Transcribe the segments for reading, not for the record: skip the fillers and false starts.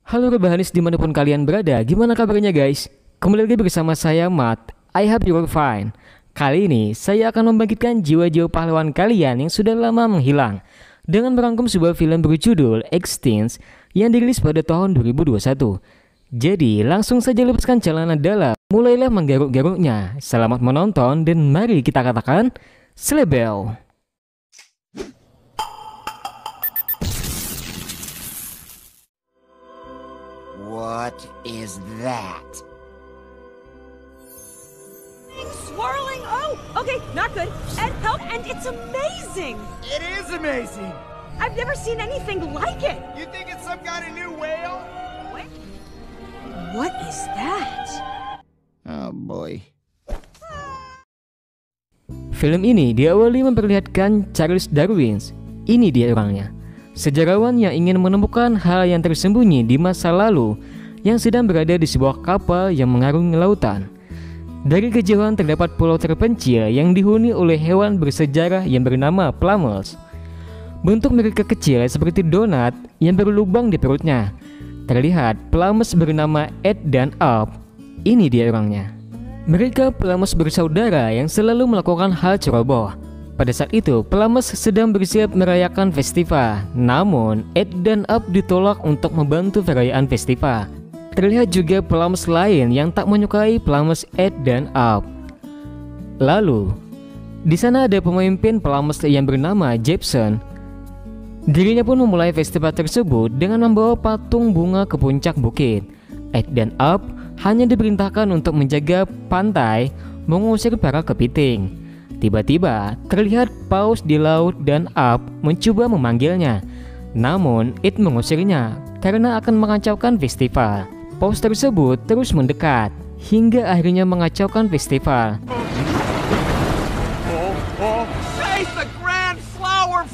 Halo rebahanis dimanapun kalian berada, gimana kabarnya guys? Kembali lagi bersama saya Matt, I hope you are fine. Kali ini saya akan membangkitkan jiwa-jiwa pahlawan kalian yang sudah lama menghilang dengan merangkum sebuah film berjudul Extinct yang dirilis pada tahun 2021. Jadi langsung saja lepaskan celana dalam, mulailah menggaruk-garuknya. Selamat menonton dan mari kita katakan Slebel. What is that? Swirling! Oh, okay, not good. Ed, help! And it's amazing! It is amazing! I've never seen anything like it! You think it's some kind of new whale? What is that? Oh boy. Film ini diawali memperlihatkan Charles Darwin. Ini dia orangnya. Sejarawan yang ingin menemukan hal yang tersembunyi di masa lalu yang sedang berada di sebuah kapal yang mengarungi lautan. Dari kejauhan terdapat pulau terpencil yang dihuni oleh hewan bersejarah yang bernama Plammers. Bentuk mereka kecil seperti donat yang berlubang di perutnya. Terlihat Plammers bernama Ed dan Up. Ini dia orangnya. Mereka Plammers bersaudara yang selalu melakukan hal ceroboh. Pada saat itu, Plammers sedang bersiap merayakan festival. Namun, Ed dan Up ditolak untuk membantu perayaan festival. Terlihat juga Plammers lain yang tak menyukai Plammers Ed dan Up. Lalu, di sana ada pemimpin Plammers yang bernama Jepson. Dirinya pun memulai festival tersebut dengan membawa patung bunga ke puncak bukit. Ed dan Up hanya diperintahkan untuk menjaga pantai, mengusir para kepiting. Tiba-tiba terlihat paus di laut dan Up mencoba memanggilnya. Namun Ed mengusirnya karena akan mengacaukan festival. Paus tersebut terus mendekat hingga akhirnya mengacaukan festival. Face the grand flower!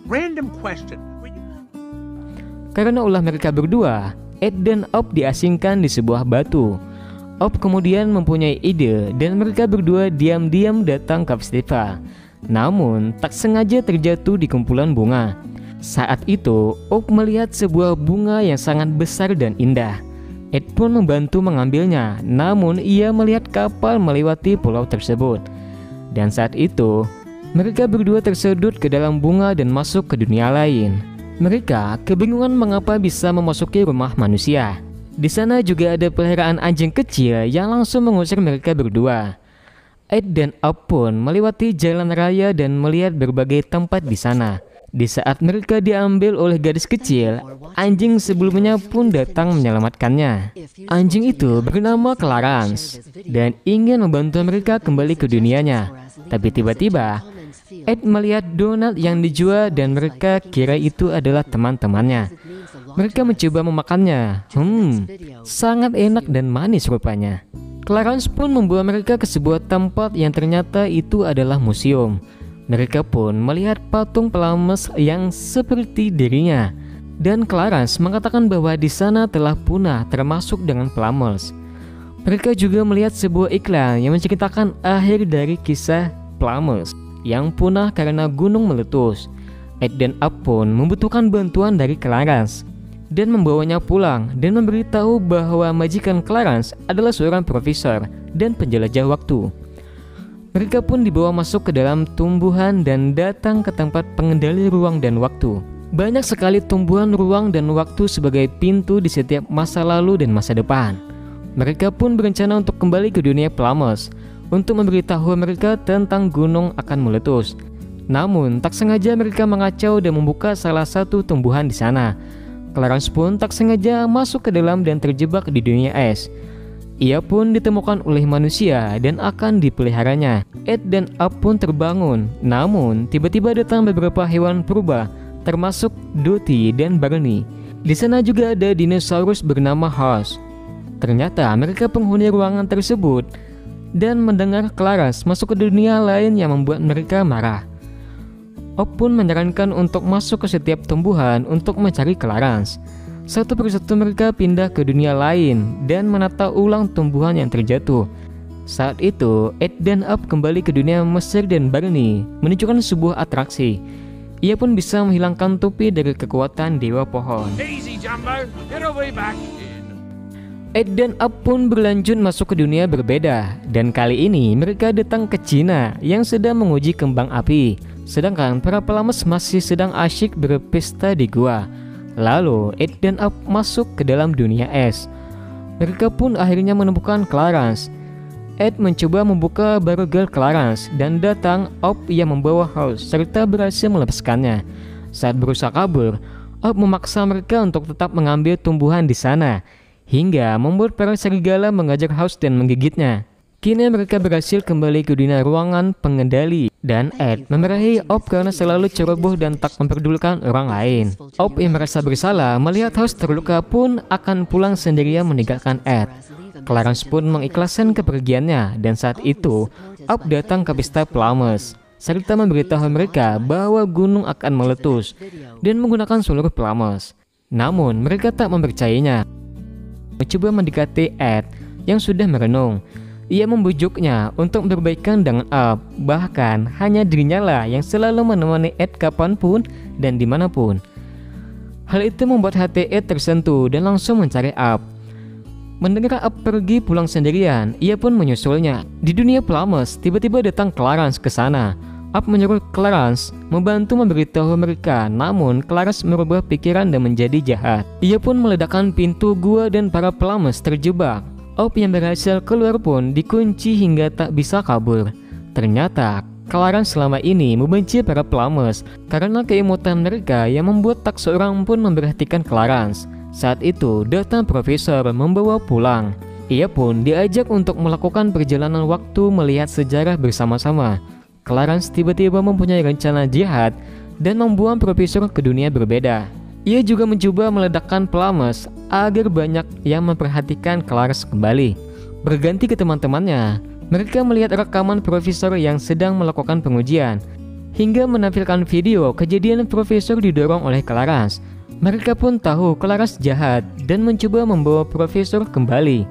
Random question. Karena ulah mereka berdua, Ed dan Up diasingkan di sebuah batu. Up kemudian mempunyai ide dan mereka berdua diam-diam datang ke festival. Namun tak sengaja terjatuh di kumpulan bunga. Saat itu, Up melihat sebuah bunga yang sangat besar dan indah. Ed pun membantu mengambilnya, namun ia melihat kapal melewati pulau tersebut. Dan saat itu, mereka berdua tersedut ke dalam bunga dan masuk ke dunia lain. Mereka kebingungan mengapa bisa memasuki rumah manusia. Di sana juga ada peliharaan anjing kecil yang langsung mengusir mereka berdua. Ed dan Up pun melewati jalan raya dan melihat berbagai tempat di sana. Di saat mereka diambil oleh gadis kecil, anjing sebelumnya pun datang menyelamatkannya. Anjing itu bernama Clarence dan ingin membantu mereka kembali ke dunianya. Tapi tiba-tiba Ed melihat donat yang dijual dan mereka kira itu adalah teman-temannya. Mereka mencoba memakannya. Sangat enak dan manis rupanya. Clarence pun membawa mereka ke sebuah tempat yang ternyata itu adalah museum. Mereka pun melihat patung Plammers yang seperti dirinya. Dan Clarence mengatakan bahwa di sana telah punah termasuk dengan Plammers. Mereka juga melihat sebuah iklan yang menceritakan akhir dari kisah Plammers yang punah karena gunung meletus. Ed dan Up pun membutuhkan bantuan dari Clarence dan membawanya pulang dan memberitahu bahwa majikan Clarence adalah seorang profesor dan penjelajah waktu. Mereka pun dibawa masuk ke dalam tumbuhan dan datang ke tempat pengendali ruang dan waktu. Banyak sekali tumbuhan ruang dan waktu sebagai pintu di setiap masa lalu dan masa depan. Mereka pun berencana untuk kembali ke dunia Plammers untuk memberitahu mereka tentang gunung akan meletus. Namun tak sengaja mereka mengacau dan membuka salah satu tumbuhan di sana. Clarence pun tak sengaja masuk ke dalam dan terjebak di dunia es. Ia pun ditemukan oleh manusia dan akan dipeliharanya. Ed dan Up pun terbangun. Namun tiba-tiba datang beberapa hewan purba, termasuk Dottie dan Barney. Di sana juga ada dinosaurus bernama Horse. Ternyata mereka penghuni ruangan tersebut dan mendengar Clarence masuk ke dunia lain yang membuat mereka marah. Up pun menyarankan untuk masuk ke setiap tumbuhan untuk mencari Clarence. Satu persatu mereka pindah ke dunia lain dan menata ulang tumbuhan yang terjatuh. Saat itu, Ed dan Up kembali ke dunia Mesir dan Barney menunjukkan sebuah atraksi. Ia pun bisa menghilangkan topi dari kekuatan Dewa Pohon. Easy, Jumbo. It'll be back in. Ed dan Up pun berlanjut masuk ke dunia berbeda, dan kali ini mereka datang ke Cina yang sedang menguji kembang api, sedangkan para pelames masih sedang asyik berpesta di gua. Lalu Ed dan Up masuk ke dalam dunia es. Mereka pun akhirnya menemukan Clarence. Ed mencoba membuka barugel Clarence dan datang Up yang membawa House serta berhasil melepaskannya. Saat berusaha kabur, Up memaksa mereka untuk tetap mengambil tumbuhan di sana, hingga membuat para serigala mengajar House dan menggigitnya. Kini mereka berhasil kembali ke dunia ruangan pengendali, dan Ed memarahi Up karena selalu ceroboh dan tak memperdulikan orang lain. Up yang merasa bersalah melihat House terluka pun akan pulang sendirian meninggalkan Ed. Clarence pun mengikhlaskan kepergiannya, dan saat itu Up datang ke pesta pelames serta memberitahu mereka bahwa gunung akan meletus dan menggunakan seluruh pelames. Namun mereka tak mempercayainya. Mencoba mendekati Ed yang sudah merenung. Ia membujuknya untuk berbaikan dengan Up, bahkan hanya dirinya lah yang selalu menemani Ed kapanpun dan dimanapun. Hal itu membuat hati Ed tersentuh dan langsung mencari Up. Mendengar Up pergi pulang sendirian, ia pun menyusulnya. Di dunia pelames, tiba-tiba datang Clarence ke sana. Up menyuruh Clarence membantu memberitahu mereka, namun Clarence merubah pikiran dan menjadi jahat. Ia pun meledakkan pintu gua dan para pelames terjebak. Up yang berhasil keluar pun dikunci hingga tak bisa kabur. Ternyata Clarence selama ini membenci para pelames karena keimutan mereka yang membuat tak seorang pun memperhatikan Clarence. Saat itu datang profesor membawa pulang. Ia pun diajak untuk melakukan perjalanan waktu melihat sejarah bersama-sama. Clarence tiba-tiba mempunyai rencana jahat dan membuang profesor ke dunia berbeda. Ia juga mencoba meledakkan pelames agar banyak yang memperhatikan Clarence kembali. Berganti ke teman-temannya, mereka melihat rekaman profesor yang sedang melakukan pengujian, hingga menampilkan video kejadian profesor didorong oleh Clarence. Mereka pun tahu Clarence jahat dan mencoba membawa profesor kembali.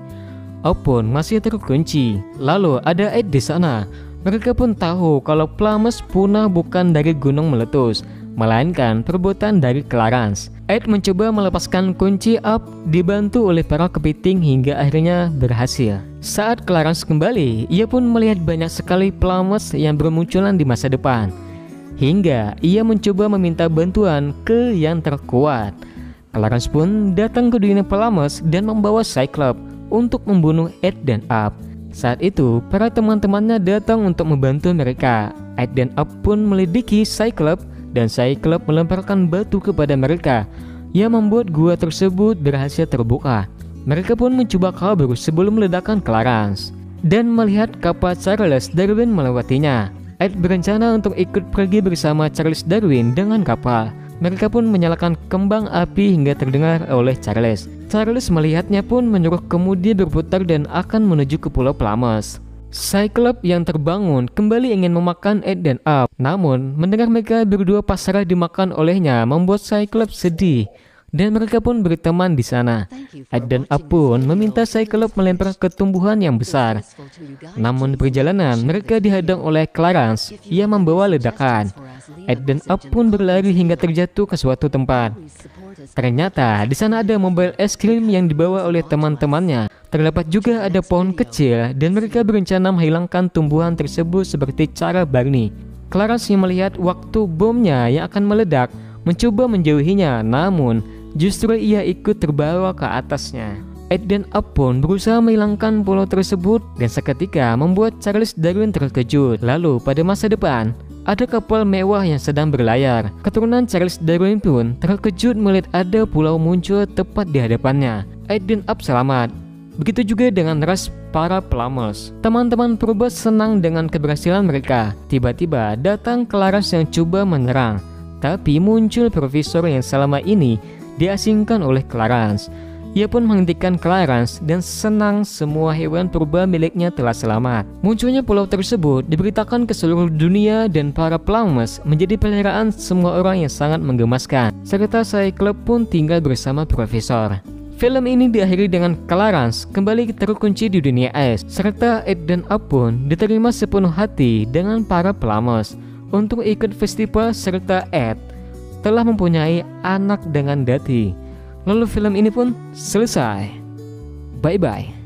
Up pun masih terkunci. Lalu ada Ed di sana. Mereka pun tahu kalau pelames punah bukan dari gunung meletus, melainkan perbuatan dari Clarence. Ed mencoba melepaskan kunci Up dibantu oleh para kepiting hingga akhirnya berhasil. Saat Clarence kembali, ia pun melihat banyak sekali pelames yang bermunculan di masa depan. Hingga ia mencoba meminta bantuan ke yang terkuat. Clarence pun datang ke dunia pelames dan membawa Cyclops untuk membunuh Ed dan Up. Saat itu, para teman-temannya datang untuk membantu mereka. Ed dan Up pun melidiki Cyclops dan Cyclops melemparkan batu kepada mereka yang membuat gua tersebut berhasil terbuka. Mereka pun mencoba kabur sebelum meledakan Clarence dan melihat kapal Charles Darwin melewatinya. Ed berencana untuk ikut pergi bersama Charles Darwin dengan kapal. Mereka pun menyalakan kembang api hingga terdengar oleh Charles. Charles melihatnya pun menyuruh kemudi berputar dan akan menuju ke Pulau Pelames. Cyclops yang terbangun kembali ingin memakan Ed dan Up, namun mendengar mereka berdua pasrah dimakan olehnya membuat Cyclops sedih, dan mereka pun berteman di sana. Ed dan Up pun meminta Cyclops melempar ke tumbuhan yang besar. Namun di perjalanan mereka dihadang oleh Clarence yang membawa ledakan. Ed dan Up pun berlari hingga terjatuh ke suatu tempat. Ternyata di sana ada mobil es krim yang dibawa oleh teman-temannya. Terdapat juga ada pohon kecil dan mereka berencana menghilangkan tumbuhan tersebut seperti cara Barney. Clarence yang melihat waktu bomnya yang akan meledak mencoba menjauhinya, namun justru ia ikut terbawa ke atasnya. Ed dan Up pun berusaha menghilangkan pulau tersebut dan seketika membuat Charles Darwin terkejut. Lalu pada masa depan ada kapal mewah yang sedang berlayar. Keturunan Charles Darwin pun terkejut melihat ada pulau muncul tepat di hadapannya. Ed dan Up selamat. Begitu juga dengan ras para pelames. Teman-teman purba senang dengan keberhasilan mereka. Tiba-tiba datang Clarence yang coba menyerang. Tapi muncul profesor yang selama ini diasingkan oleh Clarence. Ia pun menghentikan Clarence dan senang semua hewan purba miliknya telah selamat. Munculnya pulau tersebut diberitakan ke seluruh dunia dan para Plumbers menjadi peliharaan semua orang yang sangat menggemaskan. Serta Cyclops pun tinggal bersama Profesor. Film ini diakhiri dengan Clarence kembali terkunci di dunia es, serta Ed dan Up pun diterima sepenuh hati dengan para Plumbers untuk ikut festival, serta Ed telah mempunyai anak dengan Dati. Lalu film ini pun selesai. Bye-bye.